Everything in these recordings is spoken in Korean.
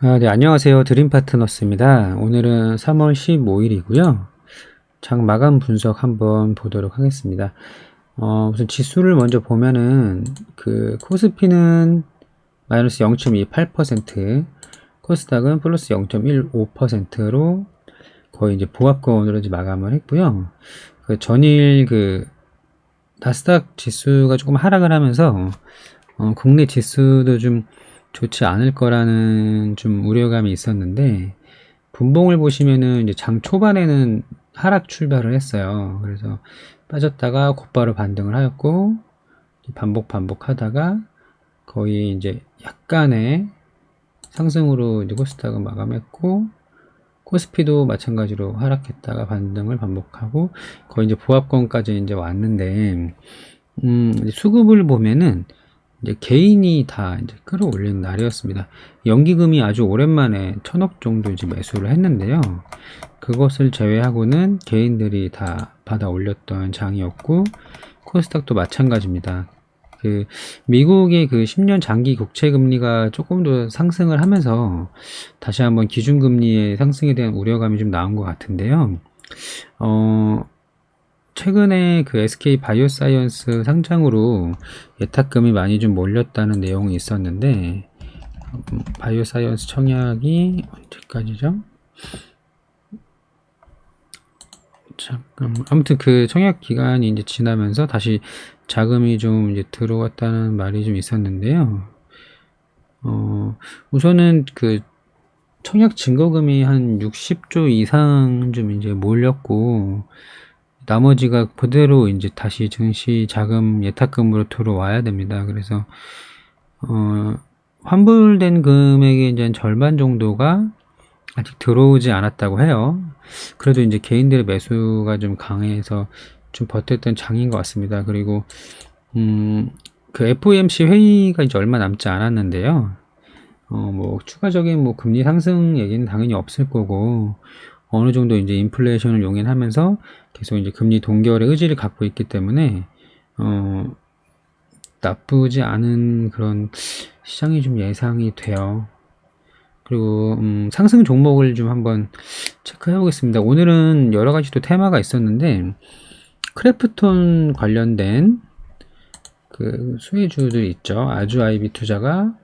네, 안녕하세요. 드림 파트너스입니다. 오늘은 3월 15일이고요. 장 마감 분석 한번 보도록 하겠습니다. 우선 지수를 먼저 보면은 코스피는 마이너스 0.28%, 코스닥은 플러스 0.15%로 거의 이제 보합권으로 이제 마감을 했고요. 전일 나스닥 지수가 조금 하락을 하면서 국내 지수도 좀 좋지 않을 거라는 좀 우려감이 있었는데, 분봉을 보시면은 이제 장 초반에는 하락 출발을 했어요. 그래서 빠졌다가 곧바로 반등을 하였고, 반복하다가 거의 이제 약간의 상승으로 이제 코스닥은 마감했고, 코스피도 마찬가지로 하락했다가 반등을 반복하고 거의 이제 보합권까지 이제 왔는데, 이제 수급을 보면은 이제 개인이 다 이제 끌어올린 날이었습니다. 연기금이 아주 오랜만에 1000억 정도 이제 매수를 했는데요. 그것을 제외하고는 개인들이 다 받아 올렸던 장이었고, 코스닥도 마찬가지입니다. 미국의 10년 장기 국채 금리가 조금 더 상승을 하면서 다시 한번 기준금리의 상승에 대한 우려감이 좀 나온 것 같은데요. 최근에 SK 바이오사이언스 상장으로 예탁금이 많이 좀 몰렸다는 내용이 있었는데, 바이오사이언스 청약이 언제까지죠? 잠깐, 아무튼 청약 기간이 이제 지나면서 다시 자금이 좀 이제 들어왔다는 말이 좀 있었는데요. 우선은 청약 증거금이 한 60조 이상 좀 이제 몰렸고, 나머지가 그대로 이제 다시 증시 자금 예탁금으로 들어와야 됩니다. 그래서 환불된 금액의 이제 절반 정도가 아직 들어오지 않았다고 해요. 그래도 이제 개인들의 매수가 좀 강해서 좀 버텼던 장인 것 같습니다. 그리고 FOMC 회의가 이제 얼마 남지 않았는데요. 추가적인 금리 상승 얘기는 당연히 없을 거고, 어느 정도 이제 인플레이션을 용인하면서 계속 이제 금리 동결의 의지를 갖고 있기 때문에, 나쁘지 않은 그런 시장이 좀 예상이 돼요. 그리고, 상승 종목을 좀 한번 체크해 보겠습니다. 오늘은 여러 가지 또 테마가 있었는데, 크래프톤 관련된 수혜주들이 있죠. 아주 아이비 투자가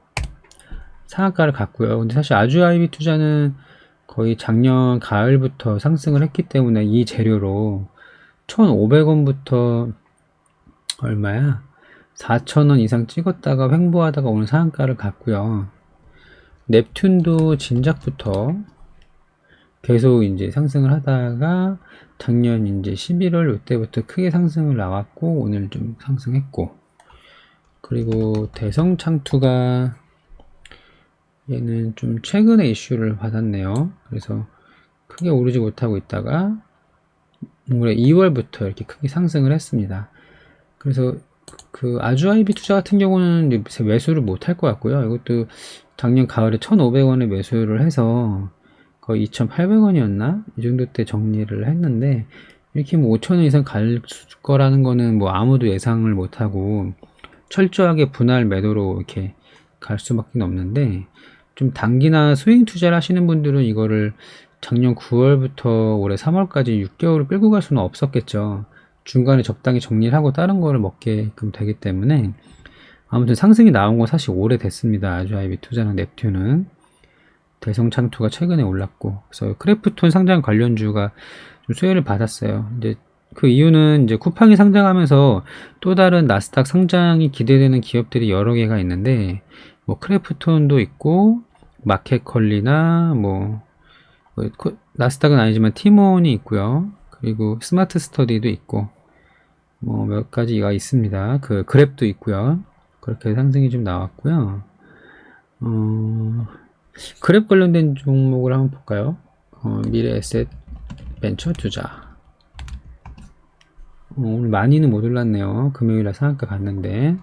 상한가를 갔고요. 근데 사실 아주 아이비 투자는 거의 작년 가을부터 상승을 했기 때문에 이 재료로 1,500원부터 얼마야? 4,000원 이상 찍었다가 횡보하다가 오늘 상한가를 갔고요. 넵튠도 진작부터 계속 이제 상승을 하다가 작년 이제 11월 이때부터 크게 상승을 나왔고 오늘 좀 상승했고, 그리고 대성창투가 얘는 좀 최근에 이슈를 받았네요. 그래서 크게 오르지 못하고 있다가 올해 2월부터 이렇게 크게 상승을 했습니다. 그래서 아주 아이비 투자 같은 경우는 매수를 못할 것 같고요. 이것도 작년 가을에 1,500원에 매수를 해서 거의 2,800원이었나? 이 정도 때 정리를 했는데, 이렇게 5,000원 이상 갈 거라는 거는 아무도 예상을 못하고 철저하게 분할 매도로 이렇게 갈 수밖에 없는데, 좀 단기나 스윙 투자를 하시는 분들은 이거를 작년 9월부터 올해 3월까지 6개월을 끌고 갈 수는 없었겠죠. 중간에 적당히 정리를 하고 다른 거를 먹게끔 되기 때문에, 아무튼 상승이 나온 건 사실 오래됐습니다. 아주 아이비 투자는 넵튠은. 대성창투가 최근에 올랐고, 그래서 크래프톤 상장 관련주가 좀 수혜를 받았어요. 이제 그 이유는 이제 쿠팡이 상장하면서 또 다른 나스닥 상장이 기대되는 기업들이 여러 개가 있는데, 크래프톤도 있고 마켓컬리나 나스닥은 아니지만 티몬이 있고요. 그리고 스마트 스터디도 있고 몇 가지가 있습니다. 그랩도 있고요. 그렇게 상승이 좀 나왔고요. 그랩 관련된 종목을 한번 볼까요? 미래에셋 벤처 투자. 오늘 많이는 못 올랐네요. 금요일에 상한가 갔는데.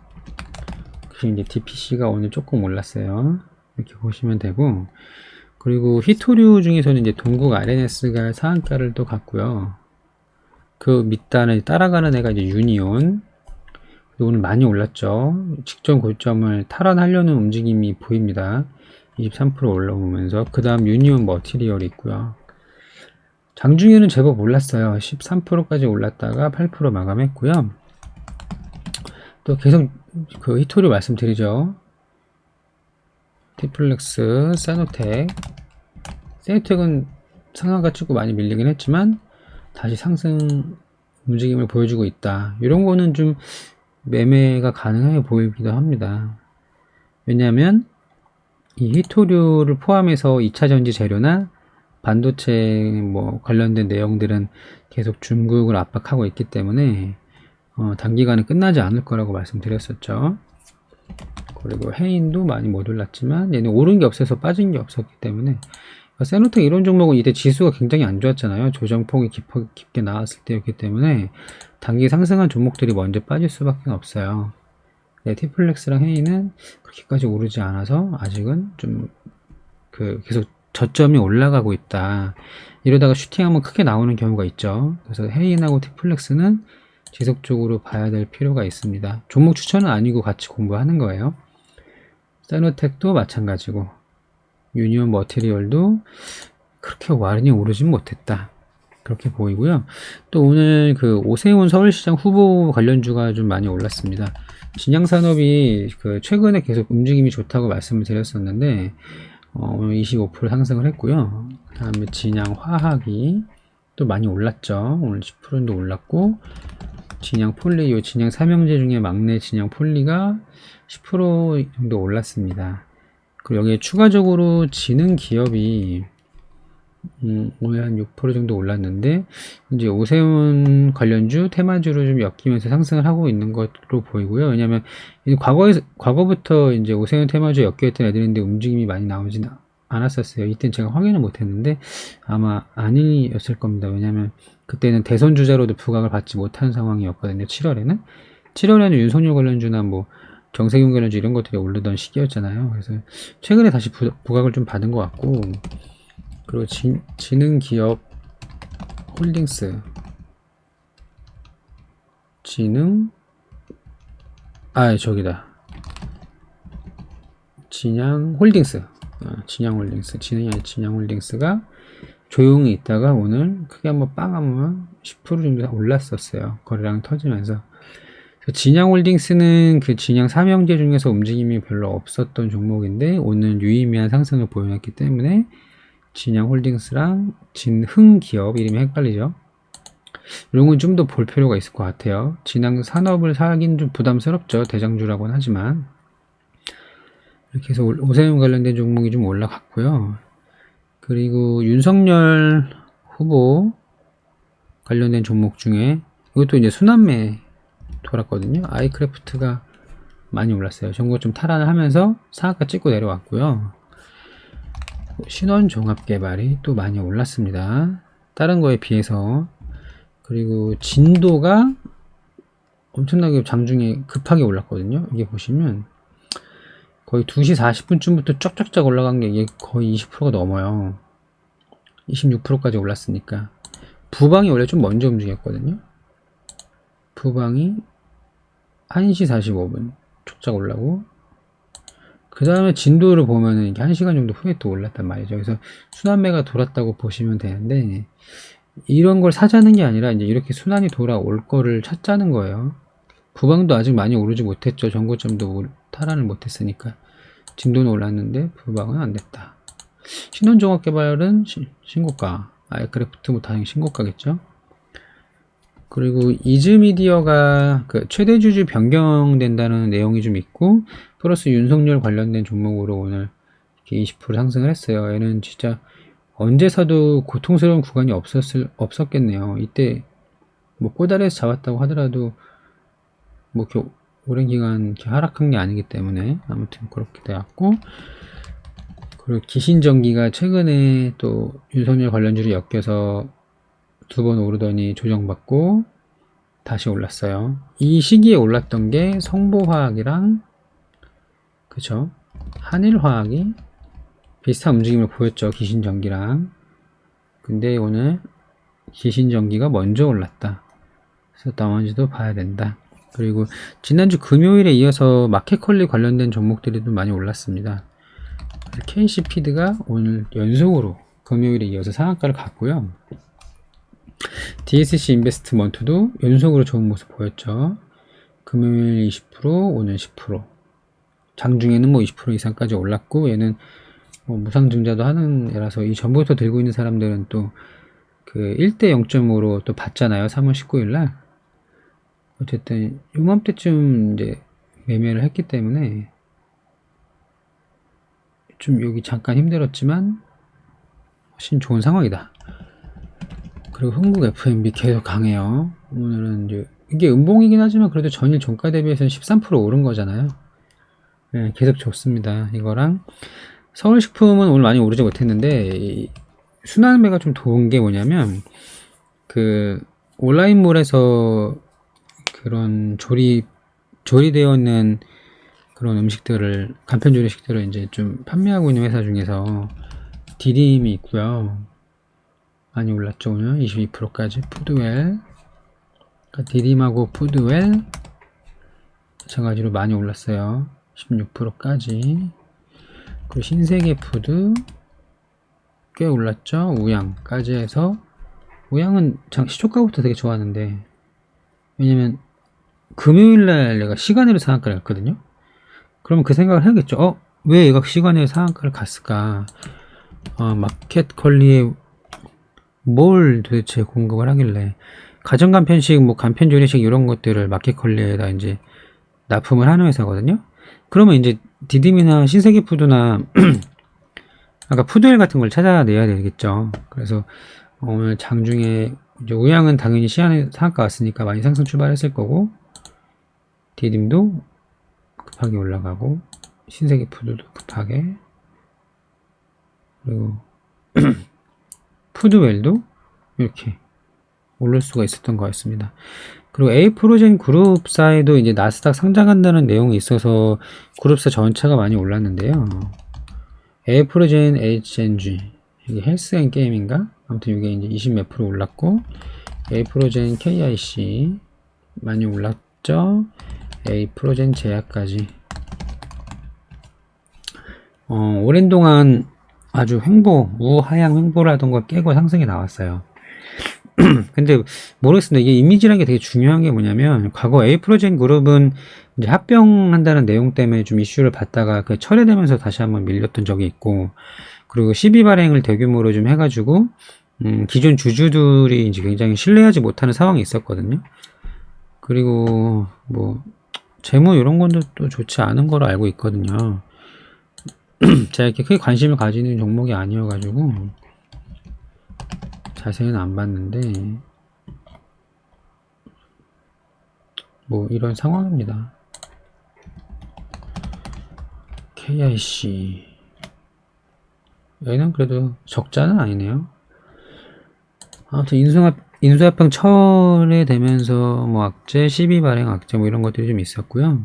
이제 DPC가 오늘 조금 올랐어요. 이렇게 보시면 되고, 그리고 히토류 중에서는 이제 동국 RNS가 상한가를 또 갔고요. 그 밑단을 따라가는 애가 이제 유니온. 오늘 많이 올랐죠. 직전 고점을 탈환하려는 움직임이 보입니다. 23% 올라오면서 그 다음 유니온 머티리얼이 있고요. 장중에는 제법 올랐어요. 13%까지 올랐다가 8% 마감했고요. 또 계속 그 히토리 말씀드리죠. 티플렉스, 세노텍. 세노텍은 상한가 찍고 많이 밀리긴 했지만 다시 상승 움직임을 보여주고 있다. 이런 거는 좀 매매가 가능해 보이기도 합니다. 왜냐하면 이 히토류를 포함해서 2차 전지 재료나 반도체 뭐 관련된 내용들은 계속 중국을 압박하고 있기 때문에 단기간에 끝나지 않을 거라고 말씀드렸었죠. 그리고 해인도 많이 못 올랐지만 얘는 오른 게 없어서 빠진 게 없었기 때문에 세노텍 이런 종목은 이때 지수가 굉장히 안 좋았잖아요. 조정폭이 깊게 나왔을 때였기 때문에 단기 상승한 종목들이 먼저 빠질 수밖에 없어요. 네, 티플렉스랑 해인은 그렇게까지 오르지 않아서 아직은 좀 계속 저점이 올라가고 있다. 이러다가 슈팅하면 크게 나오는 경우가 있죠. 그래서 해인하고 티플렉스는 지속적으로 봐야 될 필요가 있습니다. 종목 추천은 아니고 같이 공부하는 거예요. 세노텍도 마찬가지고 유니온 머티리얼도 그렇게 많이 오르진 못했다. 그렇게 보이고요. 또 오늘 그 오세훈 서울시장 후보 관련주가 좀 많이 올랐습니다. 진양산업이 최근에 계속 움직임이 좋다고 말씀을 드렸었는데 오늘 25% 상승을 했고요. 그 다음에 진양화학이 또 많이 올랐죠. 오늘 10% 정도 올랐고 진양폴리, 진양 삼형제 중에 막내 진양폴리가 10% 정도 올랐습니다. 그리고 여기에 추가적으로 지능 기업이 오늘 한 6% 정도 올랐는데 이제 오세훈 관련주 테마주로 좀 엮이면서 상승을 하고 있는 것으로 보이고요. 왜냐하면 과거부터 이제 오세훈 테마주에 엮여있던 애들인데 움직임이 많이 나오진 않았었어요. 이때는 제가 확인을 못했는데 아마 아니었을 겁니다. 왜냐하면 그때는 대선 주자로도 부각을 받지 못한 상황이었거든요. 7월에는 윤석열 관련주나 뭐 정세균 관련주 이런 것들이 오르던 시기였잖아요. 그래서 최근에 다시 부각을 좀 받은 것 같고, 그리고 지능기업 홀딩스 저기다 진양홀딩스 진양홀딩스 진양홀딩스가 조용히 있다가 오늘 크게 한번 빵 하면 10% 정도 올랐었어요. 거래량 터지면서. 진양홀딩스는 그 진양 삼형제 중에서 움직임이 별로 없었던 종목인데 오늘 유의미한 상승을 보여줬기 때문에 진양홀딩스랑 진흥기업 이름이 헷갈리죠. 이런 건 좀 더 볼 필요가 있을 것 같아요. 진양산업을 사긴 좀 부담스럽죠. 대장주라고는 하지만. 이렇게 해서 오세훈 관련된 종목이 좀 올라갔고요. 그리고 윤석열 후보 관련된 종목 중에 이것도 이제 순환매 돌았거든요. 아이크래프트가 많이 올랐어요. 정보 좀 탈환을 하면서 상한가 찍고 내려왔고요. 신원종합개발이 또 많이 올랐습니다. 다른 거에 비해서. 그리고 진도가 엄청나게 장중에 급하게 올랐거든요. 이게 보시면 거의 2시 40분쯤부터 쫙쫙쫙 올라간 게 이게 거의 20%가 넘어요. 26%까지 올랐으니까. 부방이 원래 좀 먼저 움직였거든요. 부방이 1시 45분 쫙쫙 올라고, 그 다음에 진도를 보면은 이게 1시간 정도 후에 또 올랐단 말이죠. 그래서 순환매가 돌았다고 보시면 되는데, 이런 걸 사자는 게 아니라 이제 이렇게 순환이 돌아올 거를 찾자는 거예요. 부방도 아직 많이 오르지 못했죠. 전고점도 탈환을 못했으니까. 진도는 올랐는데 부방은 안 됐다. 신원종합개발은 신고가, 아이크래프트 뭐 당연히 신고가겠죠. 그리고 이즈미디어가 최대 주주 변경된다는 내용이 좀 있고, 플러스 윤석열 관련된 종목으로 오늘 이렇게 20% 상승을 했어요. 얘는 진짜 언제 사도 고통스러운 구간이 없었겠네요. 이때 뭐 꼬다리에서 잡았다고 하더라도 뭐 이렇게 오랜 기간 이렇게 하락한 게 아니기 때문에 아무튼 그렇게 되었고, 그리고 기신전기가 최근에 또 윤석열 관련주로 엮여서 2번 오르더니 조정받고 다시 올랐어요. 이 시기에 올랐던 게 성보화학이랑 그쵸? 한일화학이 비슷한 움직임을 보였죠. 기신전기랑. 근데 오늘 기신전기가 먼저 올랐다. 그래서 나머지도 봐야 된다. 그리고 지난주 금요일에 이어서 마켓컬리 관련된 종목들이 좀 많이 올랐습니다. KC피드가 오늘 연속으로 금요일에 이어서 상한가를 갔고요. DSC 인베스트먼트도 연속으로 좋은 모습 보였죠. 금요일 20%, 오늘 10%. 장중에는 뭐 20% 이상까지 올랐고, 얘는 뭐 무상증자도 하는 애라서 이 전부터 들고 있는 사람들은 또 그 1대 0.5로 또 받잖아요. 3월 19일날. 어쨌든 요맘때쯤 이제 매매를 했기 때문에 좀 여기 잠깐 힘들었지만 훨씬 좋은 상황이다. 그리고 흥국 FMB 계속 강해요. 오늘은 이제 이게 음봉이긴 하지만 그래도 전일 종가 대비해서는 13% 오른 거잖아요. 네, 계속 좋습니다. 이거랑 서울식품은 오늘 많이 오르지 못했는데 이 순환매가 좀 좋은 게 뭐냐면 그 온라인몰에서 그런 조리되어 있는 그런 음식들을 간편 조리식들을 이제 좀 판매하고 있는 회사 중에서 디딤이 있고요. 많이 올랐죠. 오늘 22%까지 푸드웰, 그러니까 디딤하고 푸드웰 마찬가지로 많이 올랐어요. 16%까지. 그리고 신세계푸드 꽤 올랐죠. 우양까지 해서 우양은 시초가부터 되게 좋았는데 왜냐면 금요일날 내가 시간으로 상한가를 갔거든요. 그러면 그 생각을 해야겠죠. 왜 얘가 시간으로 상한가를 갔을까? 마켓 컬리에 뭘 도대체 공급을 하길래 가정간편식, 뭐 간편조리식 이런 것들을 마켓컬리에다 이제 납품을 하는 회사거든요. 그러면 이제 디딤이나 신세계푸드나 아까 푸드웰 같은 걸 찾아내야 되겠죠. 그래서 오늘 장중에 이제 우양은 당연히 시간에 상한가 왔으니까 많이 상승 출발했을 거고 디딤도 급하게 올라가고 신세계푸드도 급하게 그리고 푸드웰도 이렇게 오를 수가 있었던 것 같습니다. 그리고 에이프로젠 그룹사에도 이제 나스닥 상장한다는 내용이 있어서 그룹사 전차가 많이 올랐는데요. 에이프로젠 HNG 이게 헬스앤게임인가? 아무튼 이게 이제 20 몇 프로 올랐고 에이프로젠 KIC 많이 올랐죠. 에이프로젠 제약까지 오랜 동안 아주 우하향 횡보라던 걸 깨고 상승이 나왔어요. 근데 모르겠습니다. 이게 이미지라는 게 되게 중요한 게 뭐냐면 과거 에이프로젠 그룹은 이제 합병한다는 내용 때문에 좀 이슈를 받다가 그 철회되면서 다시 한번 밀렸던 적이 있고 그리고 12 발행을 대규모로 좀 해가지고 기존 주주들이 이제 굉장히 신뢰하지 못하는 상황이 있었거든요. 그리고 뭐 재무 이런 건도 또 좋지 않은 거로 알고 있거든요. 제가 이렇게 크게 관심을 가지는 종목이 아니어가지고 자세히는 안 봤는데 뭐 이런 상황입니다. KIC 얘는 그래도 적자는 아니네요. 아무튼 인수합병 철회되면서 뭐 악재, 12 발행 악재 뭐 이런 것들이 좀 있었고요.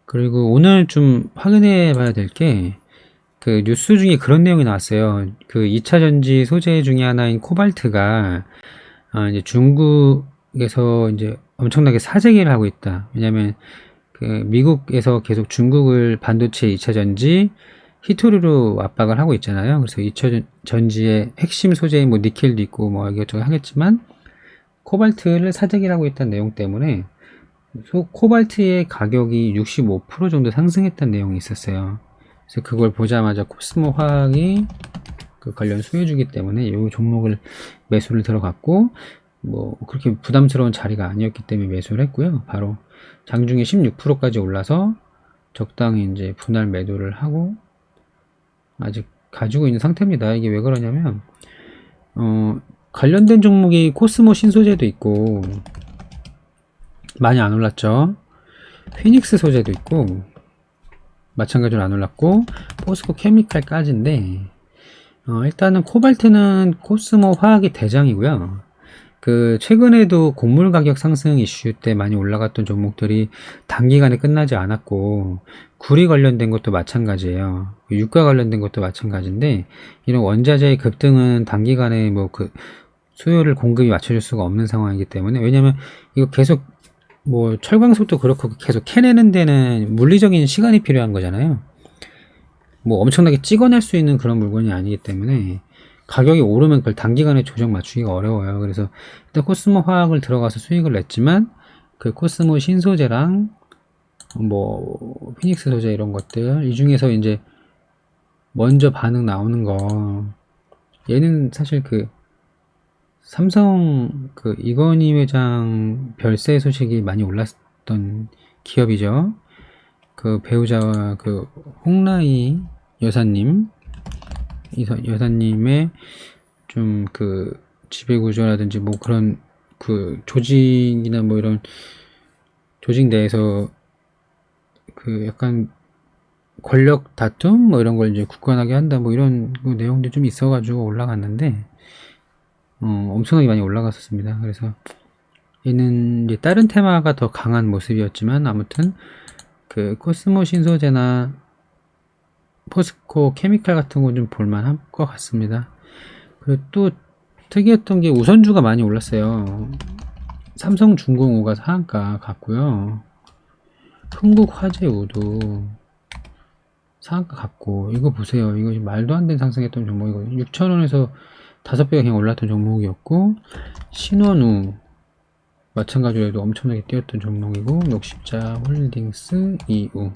그리고 오늘 좀 확인해 봐야 될 게 그 뉴스 중에 그런 내용이 나왔어요. 그 2차 전지 소재 중에 하나인 코발트가 이제 중국에서 이제 엄청나게 사재기를 하고 있다. 왜냐면 그 미국에서 계속 중국을 반도체 2차 전지 히토리로 압박을 하고 있잖아요. 그래서 2차 전지의 핵심 소재인 뭐 니켈도 있고 뭐 이것저것 하겠지만 코발트를 사재기를 하고 있다는 내용 때문에 코발트의 가격이 65% 정도 상승했다는 내용이 있었어요. 그래서 그걸 보자마자 코스모 화학이 그 관련 수혜주기 때문에 이 종목을 매수를 들어갔고 뭐 그렇게 부담스러운 자리가 아니었기 때문에 매수를 했고요. 바로 장중에 16%까지 올라서 적당히 이제 분할 매도를 하고 아직 가지고 있는 상태입니다. 이게 왜 그러냐면 관련된 종목이 코스모 신소재도 있고 많이 안 올랐죠. 피닉스 소재도 있고 마찬가지로 안 올랐고 포스코 케미칼까지인데 일단은 코발트는 코스모 화학의 대장이고요. 그 최근에도 곡물 가격 상승 이슈 때 많이 올라갔던 종목들이 단기간에 끝나지 않았고 구리 관련된 것도 마찬가지예요. 유가 관련된 것도 마찬가지인데 이런 원자재의 급등은 단기간에 뭐 그 수요를 공급이 맞춰줄 수가 없는 상황이기 때문에 왜냐면 이거 계속 뭐 철광석도 그렇고 계속 캐내는 데는 물리적인 시간이 필요한 거잖아요. 뭐 엄청나게 찍어낼 수 있는 그런 물건이 아니기 때문에 가격이 오르면 그걸 단기간에 조정 맞추기가 어려워요. 그래서 일단 코스모 화학을 들어가서 수익을 냈지만 그 코스모 신소재랑 뭐 피닉스 소재 이런 것들 이 중에서 이제 먼저 반응 나오는 거 얘는 사실 그 삼성 그 이건희 회장 별세 소식이 많이 올랐던 기업이죠. 그 배우자와 그 홍라희 여사님 여사님의 좀 그 지배 구조라든지 뭐 그런 그 조직이나 뭐 이런 조직 내에서 그 약간 권력 다툼 뭐 이런 걸 이제 굳건하게 한다 뭐 이런 그 내용도 좀 있어가지고 올라갔는데 엄청나게 많이 올라갔었습니다. 그래서 얘는 이제 다른 테마가 더 강한 모습이었지만 아무튼 그 코스모 신소재나 포스코 케미칼 같은 거 좀 볼만할 것 같습니다. 그리고 또 특이했던 게 우선주가 많이 올랐어요. 삼성중공업가 상한가 갔고요. 흥국화재우도 상한가 갔고 이거 보세요. 이거 말도 안 되는 상승했던 종목이거든요. 6,000원에서 5배가 그냥 올랐던 종목이었고 신원우 마찬가지로 엄청나게 뛰었던 종목이고 녹십자 홀딩스 이우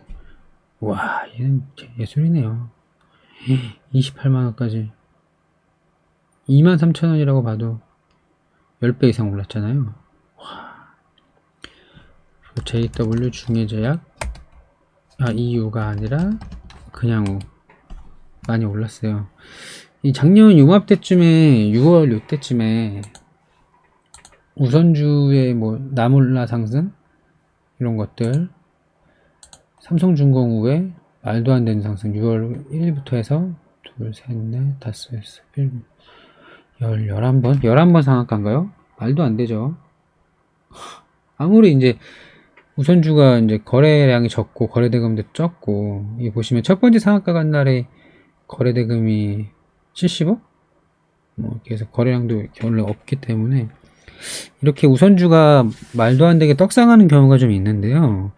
와 얘는 예술이네요. 28만원까지 23,000원이라고 봐도 10배 이상 올랐잖아요. 와. JW 중해제약 EU가 아니라 그냥 많이 올랐어요. 이 작년 융합때쯤에 6월 요때쯤에 우선주의 뭐 나몰라 상승 이런 것들 삼성중공업의 말도 안 되는 상승 6월 1일부터 해서 2, 3, 4, 5, 6, 7, 11번? 11번 상한가인가요? 말도 안 되죠. 아무리 이제 우선주가 이제 거래량이 적고 거래대금도 적고 이 보시면 첫 번째 상한가 간 날에 거래대금이 70억? 뭐 이렇게 해서 거래량도 원래 없기 때문에 이렇게 우선주가 말도 안 되게 떡상하는 경우가 좀 있는데요.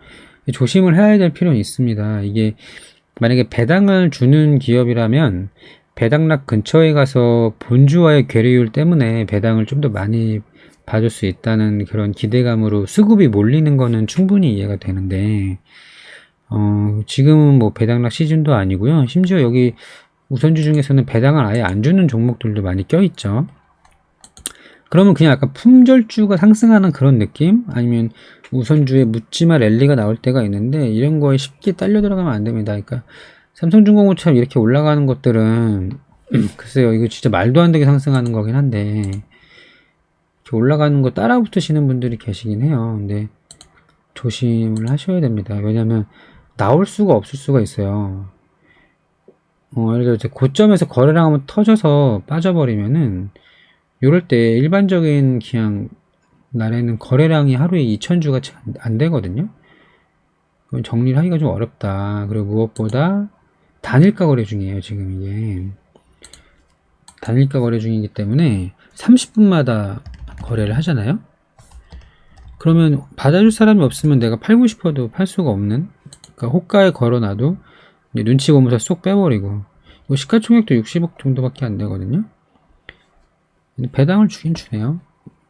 조심을 해야 될 필요는 있습니다. 이게 만약에 배당을 주는 기업이라면 배당락 근처에 가서 본주와의 괴리율 때문에 배당을 좀 더 많이 받을 수 있다는 그런 기대감으로 수급이 몰리는 거는 충분히 이해가 되는데 지금은 뭐 배당락 시즌도 아니고요. 심지어 여기 우선주 중에서는 배당을 아예 안 주는 종목들도 많이 껴있죠. 그러면 그냥 약간 품절주가 상승하는 그런 느낌? 아니면 우선주에 묻지마 랠리가 나올 때가 있는데 이런 거에 쉽게 딸려 들어가면 안 됩니다. 그러니까 삼성중공업처럼 이렇게 올라가는 것들은 글쎄요 이거 진짜 말도 안 되게 상승하는 거긴 한데 이렇게 올라가는 거 따라 붙으시는 분들이 계시긴 해요. 근데 조심을 하셔야 됩니다. 왜냐면 나올 수가 없을 수가 있어요. 예를 들어 이제 고점에서 거래량 한번 터져서 빠져버리면은 이럴 때 일반적인 그냥 날에는 거래량이 하루에 2,000주가 안 되거든요. 그럼 정리를 하기가 좀 어렵다. 그리고 무엇보다 단일가 거래 중이에요. 지금 이게 단일가 거래 중이기 때문에 30분마다 거래를 하잖아요. 그러면 받아줄 사람이 없으면 내가 팔고 싶어도 팔 수가 없는, 그러니까 호가에 걸어놔도 눈치 보면서 쏙 빼버리고, 시가총액도 60억 정도밖에 안 되거든요. 배당을 주긴 주네요.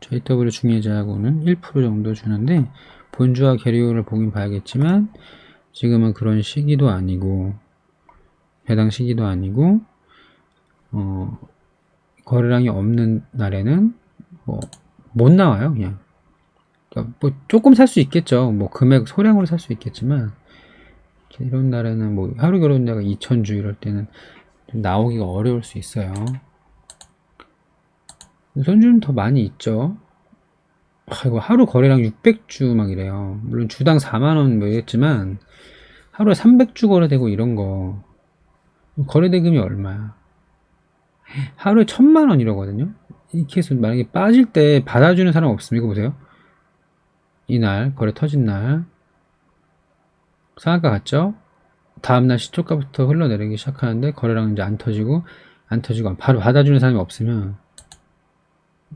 JW 중해제하고는 1% 정도 주는데 본주와 계류를 보긴 봐야겠지만 지금은 그런 시기도 아니고 배당 시기도 아니고 거래량이 없는 날에는 뭐 못 나와요. 그냥 그러니까 뭐 조금 살 수 있겠죠. 뭐 금액 소량으로 살 수 있겠지만 이런 날에는 뭐 하루 결혼자가 2,000주 이럴 때는 좀 나오기가 어려울 수 있어요. 우선주는 더 많이 있죠. 이거 하루 거래량 600주 막 이래요. 물론 주당 4만원 뭐 이랬지만 하루에 300주 거래되고 이런 거 거래대금이 얼마야? 하루에 1,000만원 이러거든요. 이렇게 해서 만약에 빠질 때 받아주는 사람 없으면 이거 보세요. 이날 거래 터진 날 상한가 갔죠? 다음날 시초가부터 흘러내리기 시작하는데 거래량 이제 안 터지고 바로 받아주는 사람이 없으면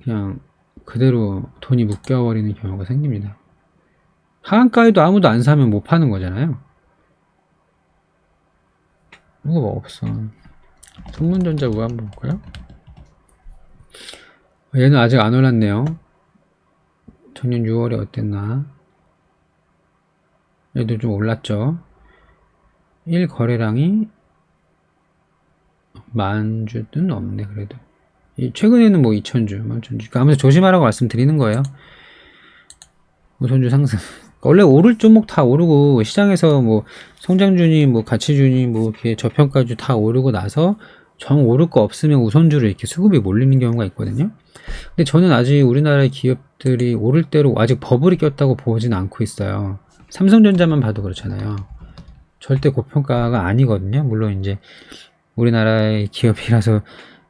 그냥 그대로 돈이 묶여버리는 경우가 생깁니다. 하한가에도 아무도 안 사면 못 파는 거잖아요. 이거 뭐 없어. 성문전자 우한 한번 볼까요? 얘는 아직 안 올랐네요. 작년 6월에 어땠나? 얘도 좀 올랐죠. 1거래량이 만주는 없네. 그래도 최근에는 뭐 2천주, 11,000주. 그러니까 아무튼 조심하라고 말씀드리는 거예요. 우선주 상승. 원래 오를 종목 다 오르고 시장에서 뭐 성장주니 뭐 가치주니 뭐 이렇게 저평가주 다 오르고 나서 정 오를 거 없으면 우선주로 이렇게 수급이 몰리는 경우가 있거든요. 근데 저는 아직 우리나라의 기업들이 오를 대로 아직 버블이 꼈다고 보진 않고 있어요. 삼성전자만 봐도 그렇잖아요. 절대 고평가가 아니거든요. 물론 이제 우리나라의 기업이라서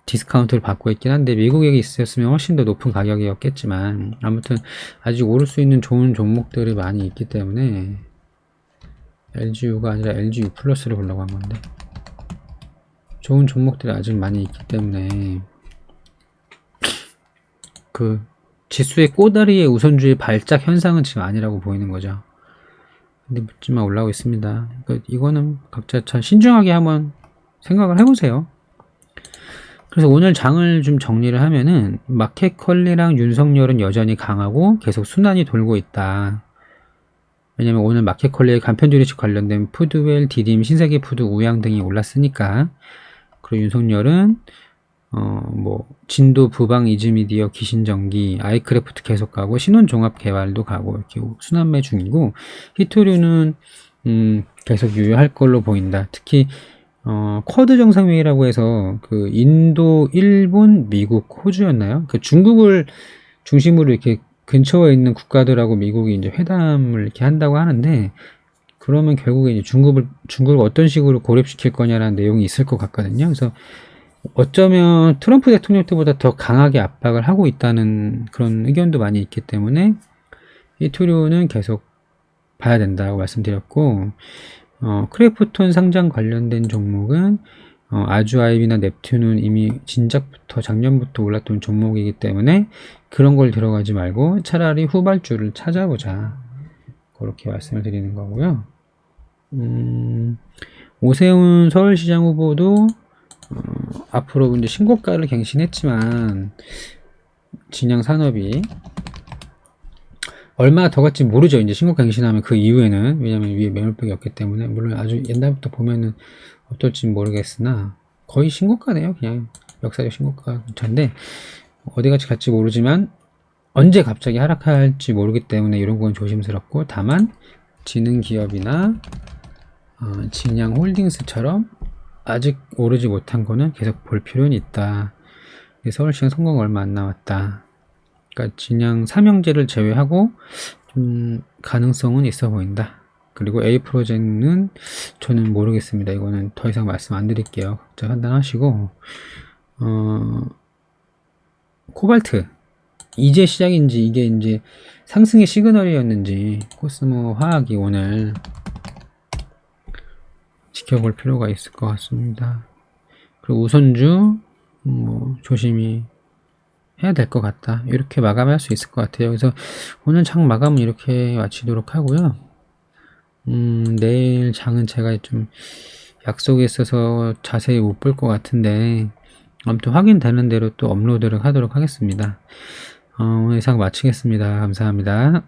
디스카운트를 받고 있긴 한데 미국에 있었으면 훨씬 더 높은 가격이었겠지만 아무튼 아직 오를 수 있는 좋은 종목들이 많이 있기 때문에 LGU가 아니라 LGU 플러스를 보려고 한 건데 좋은 종목들이 아직 많이 있기 때문에 그 지수의 꼬다리의 우선주의 발작 현상은 지금 아니라고 보이는 거죠. 근데 묻지만 올라오고 있습니다. 그러니까 이거는 각자 참 신중하게 한번 생각을 해보세요. 그래서 오늘 장을 좀 정리를 하면은 마켓컬리랑 윤석열은 여전히 강하고 계속 순환이 돌고 있다. 왜냐면 오늘 마켓컬리의 간편주식 관련된 푸드웰, 디딤, 신세계 푸드, 우양 등이 올랐으니까. 그리고 윤석열은 뭐 진도, 부방, 이즈미디어, 기신전기, 아이크래프트 계속 가고 신혼종합 개발도 가고 이렇게 순환매 중이고 히토류는 계속 유효할 걸로 보인다. 특히 쿼드 정상회의라고 해서 그 인도, 일본, 미국, 호주였나요? 그 중국을 중심으로 이렇게 근처에 있는 국가들하고 미국이 이제 회담을 이렇게 한다고 하는데 그러면 결국에 이제 중국을 어떤 식으로 고립시킬 거냐라는 내용이 있을 것 같거든요. 그래서 어쩌면 트럼프 대통령 때보다 더 강하게 압박을 하고 있다는 그런 의견도 많이 있기 때문에 이 투료는 계속 봐야 된다고 말씀드렸고 크래프톤 상장 관련된 종목은 아주아이비나 넵튠은 이미 진작부터 작년부터 올랐던 종목이기 때문에 그런 걸 들어가지 말고 차라리 후발주를 찾아보자 그렇게 말씀을 드리는 거고요. 오세훈 서울시장 후보도 앞으로 이제 신고가를 갱신했지만 진양 산업이 얼마나 더 갈지 모르죠. 이제 신고가 갱신하면 그 이후에는 왜냐면 위에 매물벽이 없기 때문에 물론 아주 옛날부터 보면은 어떨지 모르겠으나 거의 신고가네요. 그냥 역사적 신고가 근처인데 어디까지 갈지 모르지만 언제 갑자기 하락할지 모르기 때문에 이런 건 조심스럽고 다만 지능기업이나 진양홀딩스처럼 아직 오르지 못한 거는 계속 볼 필요는 있다. 서울시장 선거가 얼마 안 남았다. 그러니까 진양 삼형제를 제외하고 좀 가능성은 있어 보인다. 그리고 A 프로젝트는 저는 모르겠습니다. 이거는 더 이상 말씀 안 드릴게요. 각자 판단하시고 코발트 이제 시작인지 이게 이제 상승의 시그널이었는지 코스모 화학이 오늘 지켜볼 필요가 있을 것 같습니다. 그리고 우선주 뭐 조심히 해야 될 것 같다. 이렇게 마감할 수 있을 것 같아요. 그래서 오늘 장 마감은 이렇게 마치도록 하고요. 내일 장은 제가 좀 약속이 있어서 자세히 못 볼 것 같은데 아무튼 확인되는 대로 또 업로드를 하도록 하겠습니다. 오늘 이상 마치겠습니다. 감사합니다.